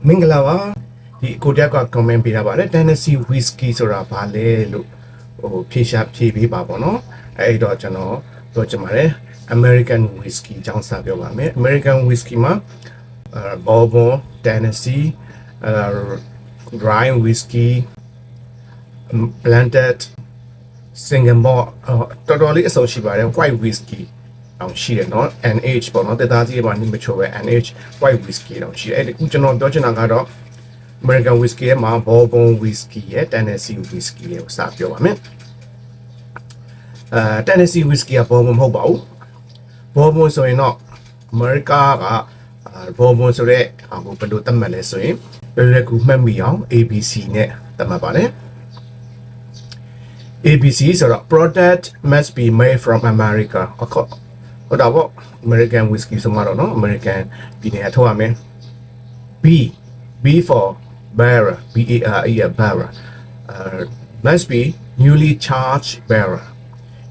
မင်္ဂလာပါဒီကိုတက်က comment ပေးတာပါလေ Tennessee whiskey ဆိုတာဘာလဲလို့ဖြေပေးပါပေါ့နော်အဲ့တော့ကျွန်တော်ပြောချင်ပါတယ် American whiskey အကြောင်းစပြောပါမယ် American whiskey မှာBourbon Tennessee rye whiskey blended Singapore တော်တော်လေးအဆုံရှိပါတယ် white whiskey အောင်ရှိတယ်เนาะ NH ပေါ့เนาะတက်သားကြီးမှာနိမချိုပဲ NH white whiskey တော့ရှိတယ်အဲ့ဒီခုကျွန်တော်ပြောချင်တာကတော့ American whiskey ရဲ့မှာ Bourbon whiskey ရဲ့ Tennessee whiskey ရဲ့ကိုစပြောပါမယ်Tennessee whiskey က Bourbon မဟုတ်ပါဘူး Bourbon ဆိုရင်တော့ America က Bourbon ဆိုတဲ့ဟာကိုဘယ်လိုသတ်မှတ်လဲဆိုရင်လွယ်လွယ်ကူမှတ်မိအောင် ABC နဲ့သတ်မှတ်ပါလေABC ဆိုတော့ product must be made from America ဟုတ်တော့ American whiskey ဆိုမှတော့เนาะ American ပြည်နယ်အထောက်အမယ် B for barrel barrel must be newly charged barrel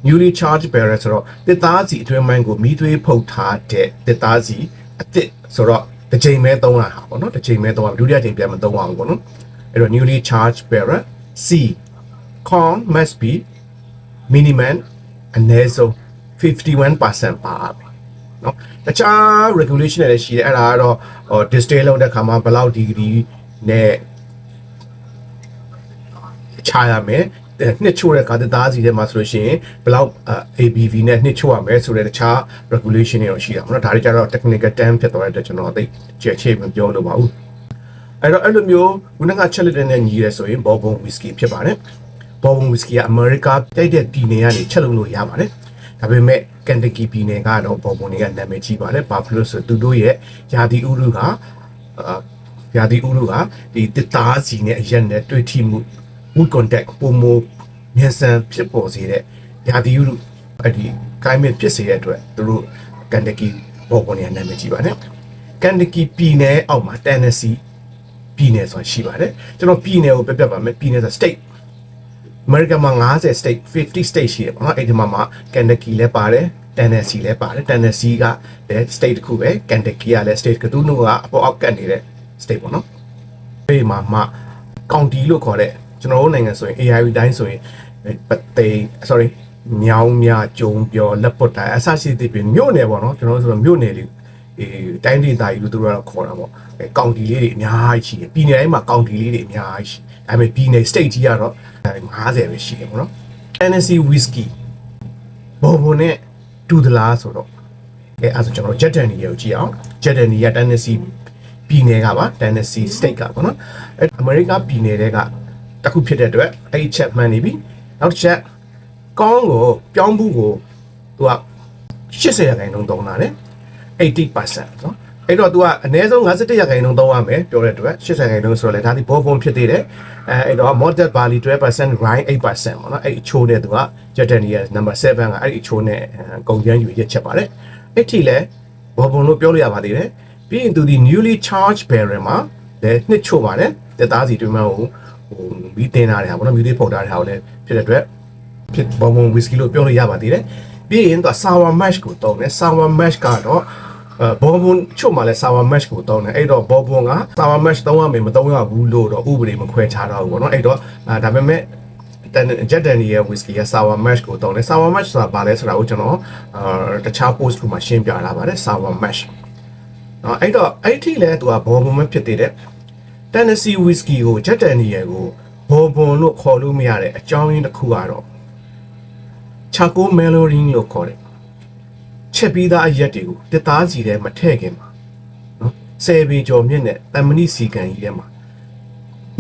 newly charged barrel ဆိုတော့တစ်သားစီအတွင်းပိုင်းကိုမိသွေးဖုတ်ထားတဲ့တစ်သားစီအစ်စ်ဆိုတော့တစ်ချိန်မဲသုံးတာဟာပေါ့နော်တစ်ချိန်မဲသုံးတာဒုတိယချိန်ပြန်မသုံးအောင်ပေါ့နော်အဲ့တော့ newly charged barrel C corn must be minimum အနည်းဆုံး 51% ပါပဲเนาะတခြား regulation တွေရှိတယ်အဲ့ဒါကတော့distill လုပ်တဲ့ခါမှာဘယ်လောက် degree နဲ့ချရမယ်နှစ်ချို့တဲ့ကာတသားစီထဲမှာဆိုလို့ရှိရင်ဘယ်လောက် ABV နဲ့နှစ်ချို့ရမယ်ဆိုတဲ့တခြား regulation တွေရှိတာပေါ့နော်ဒါတွေကြတော့ technical term ဖြစ်သွားတဲ့အတွက်ကျွန်တော်သိကြည့်ချိတ်မပြောလို့ပါဘူးအဲ့တော့အဲ့လိုမျိုးခုနကချက်လက်တဲ့ညီရဲဆိုရင် Bourbon whiskey ဖြစ်ပါတယ် Bourbon whiskey က America တိုက်တဲ့ပြည်နယ်ကနေချက်လုပ်လို့ရပါတယ်ဒါပေမဲ့ Kentucky ပြည်နယ်ကတော့ Bourbon တွေကနာမည်ကြီးပါတယ်ဘာဖြစ်လို့ဆိုသူတို့ရဲ့ယာတီဥရုကဒီတစ်သားစီနဲ့အရက်နဲ့တွေ့ထိမှု wood contact ပုံမမြန်ဆန်ဖြစ်ပေါ်စေတဲ့ယာတီဥရုအဲ့ဒီ climate ဖြစ်စေတဲ့အတွက်သူတို့ Kentucky Bourbon တွေကနာမည်ကြီးပါတယ် Kentucky ပြည်နယ်အောက်မှာ Tennessee ပြည်နယ်ဆိုတာရှိပါတယ်ကျွန်တော်ပြည်နယ်ကိုပြပါမယ်ပြည်နယ်ဆို state America မှာ50 state 50 state ရှိတယ်ပေါ့နော်အဲ့ဒီမှာ Kentucky လည်းပါတယ် Tennessee လည်းပါတယ် Tennessee ကလည်း state တစ်ခုပဲ Kentucky ကလည်း state ကသူတို့ကအပေါ်အောက်ကတ်နေတဲ့ state ပေါ့နော်အဲ့မှာ county လို့ခေါ်တဲ့ကျွန်တော်တို့နိုင်ငံဆိုရင် AI တိုင်းဆိုရင်မြောင်းမြကျုံပြောလက်ပွတ်တိုင်းအစရှိသဖြင့်မြို့နယ်ပေါ့နော်ကျွန်တော်တို့ဆိုတော့မြို့နယ်လေးတိုင်းဒေသကြီးလို့သူတို့ကတော့ခေါ်တာပေါ့ကောင်တီလေးတွေအများကြီးရှိတယ်ပြည်နယ်တိုင်းမှာကောင်တီလေးတွေအများကြီးရှိဒါပေမဲ့ပြည်နယ် state ကြီးကတော့50ပဲရှိတယ်ပေါ့နော် Tennessee whiskey Bourbon နဲ့တူသလားဆိုတော့အဲ့ဆိုကျွန်တော် Jack Daniel ကိုကြည့်အောင် Jack Daniel က Tennessee ပြည်နယ်ကပါ Tennessee state ကပေါ့နော်အဲ့ America ပြည်နယ်တွေကတစ်ခုဖြစ်တဲ့အတွက်အဲ့ ချက်မှန်နေပြီနောက်တစ်ချက်ကောင်းကိုပြောင်းဘူးကိုသူက80%သုံးတာလေ80%เนาะအဲ့တော့ तू ကအနည်းဆုံး51%သုံးရမယ်ပြောတဲ့အတွက်80%ဆိုတော့လေဒါဒီ Bourbon ဖြစ်သေးတယ်အဲ့တော့ Malted Barley 12% Rye 8%ပေါ့နော်အဲ့အချိုးနဲ့ तू က Jack Daniel number 7ကအဲ့အချိုးနဲ့ကုန်ကျန်းယူရက်ချက်ပါတယ်အဲ့ထိလဲ Bourbon လို့ပြောလို့ရပါသေးတယ်ပြီးရင် तू ဒီ newly charged barrel မှာလည်းနှစ်ချို့ပါတယ်တက်သားစီတွင်မှမီးတင်ထားတဲ့ဟာပေါ့နော်မီးလေးဖုတ်ထားတဲ့ဟာကိုလည်းဖြစ်တဲ့အတွက်ဖြစ် Bourbon whiskey လို့ပြောလို့ရပါသေးတယ်ပြီးရင် तू sour mash ကိုတုံးတယ် sour mash ကတော့Bourbon ချို့မှာလဲ sour mash ကိုတောင်းတယ်အဲ့တော့ Bourbon က sour mash သုံးရမယ်မသုံးရဘူးလို့တော့ဥပဒေမခွဲခြားတော့ဘူးပေါ့နော်အဲ့တော့ဒါပေမဲ့ Jack Daniel whiskey က sour mash ကိုတောင်းတယ် sour mash ဆိုတာဘာလဲဆိုတာကိုကျွန်တော်တခြား post မှာရှင်းပြလာပါတယ် sour mash နော်အဲ့တော့အဲ့ထိလဲသူက Bourbon မဖြစ်သေးတဲ့ Tennessee whiskey ကို Jack Daniel ကို Bourbon လို့ခေါ်လို့မရတဲ့အကြောင်းရင်းတစ်ခုကတော့ charcoal mellowing လို့ခေါ်တယ်ချက်ပြီးသားအရက်တွေကိုတစ်သားစီထဲမထည့်ခင်မှာနော်10ပေကျော်မြင့်တဲ့တမဏိစီကန်ကြီးထဲမှာ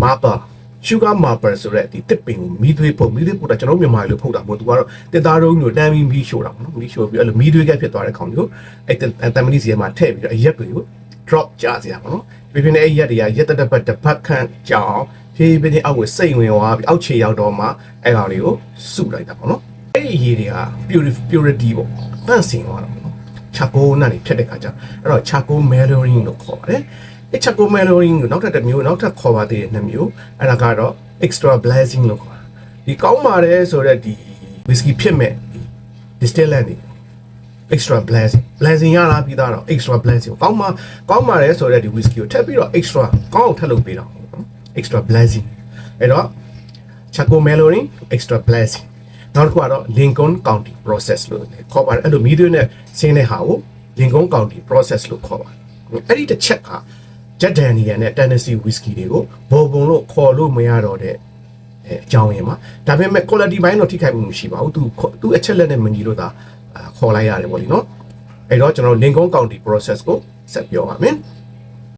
maple sugar maple ဆိုတဲ့ဒီတစ်ပင်ကိုမီးသွေးပုတ်တာကျွန်တော်မြန်မာလိုဖုတ်တာမဟုတ်သူကတော့တစ်သားရုံးကိုတန်းပြီးမီးရှို့တာပေါ့နော်မီးရှို့ပြီးအဲ့လိုမီးသွေးကဖြစ်သွားတဲ့ခေါင်းကိုအဲ့တမဏိစီထဲမှာထည့်ပြီးတော့အရက်တွေကို drop ကြစရာပေါ့နော်ပြပြနဲ့အဲ့ရက်တွေကရက်တစ်ပတ်ခန့်ကြာအောင်ဖြည်းဖြည်းအောက်ကိုစိတ်ဝင်သွားပြီးအောက်ခြေရောက်တော့မှအဲ့ကောင်လေးကိုစုလိုက်တာပေါ့နော်အဲ့ဒီရေတွေက purity ပေါ့တန့်စင်သွားတာပေါ့နော် charcoal နဲ့ဖြစ်တဲ့ခါကျအဲ့တော့ charcoal mellowing လို့ခေါ်ပါတယ်အဲ့ charcoal mellowing ကိုနောက်ထပ်တစ်မျိုးနောက်ထပ်ခေါ်ပါသေးတယ်နှစ်မျိုးအဲ့ဒါကတော့ extra blazing လို့ခေါ်တာဒီကောင်းပါတယ်ဆိုတော့ဒီ whisky ဖြစ်မဲ့ distillant တွေ extra blessing ရလာပြီးသားတော့ extra blessing ကောင်းပါလေဆိုတဲ့ဒီ whisky ကိုထပ်ပြီးတော့ extra ကောင်းအောင်ထပ်လုပ်ပေးတော့နော် extra blessing အဲ့တော့ Chaco Melody extra blessing နောက်တစ်ခုကတော့ Lincoln County process လို့ခေါ်ပါတယ်အဲ့လိုမိသွင်းတဲ့ဆင်းတဲ့ဟာကို Lincoln County process လို့ခေါ်ပါတယ်အဲ့ဒီတစ်ချက်က Jack Daniel နဲ့ Tennessee whisky တွေကိုဘော်ဘုံလို့ခေါ်လို့မရတော့တဲ့အကြောင်းရင်းမှာဒါပေမဲ့ quality ဘိုင်းတော့ထိခိုက်မှုမရှိပါဘူးသူအချက်လက်နဲ့မညီလို့သာခေါ်လိုက်ရတယ်ပေါ့လीနော်အဲ့တော့ကျွန်တော် Lincoln County process ကိုဆက်ပြောပါမယ်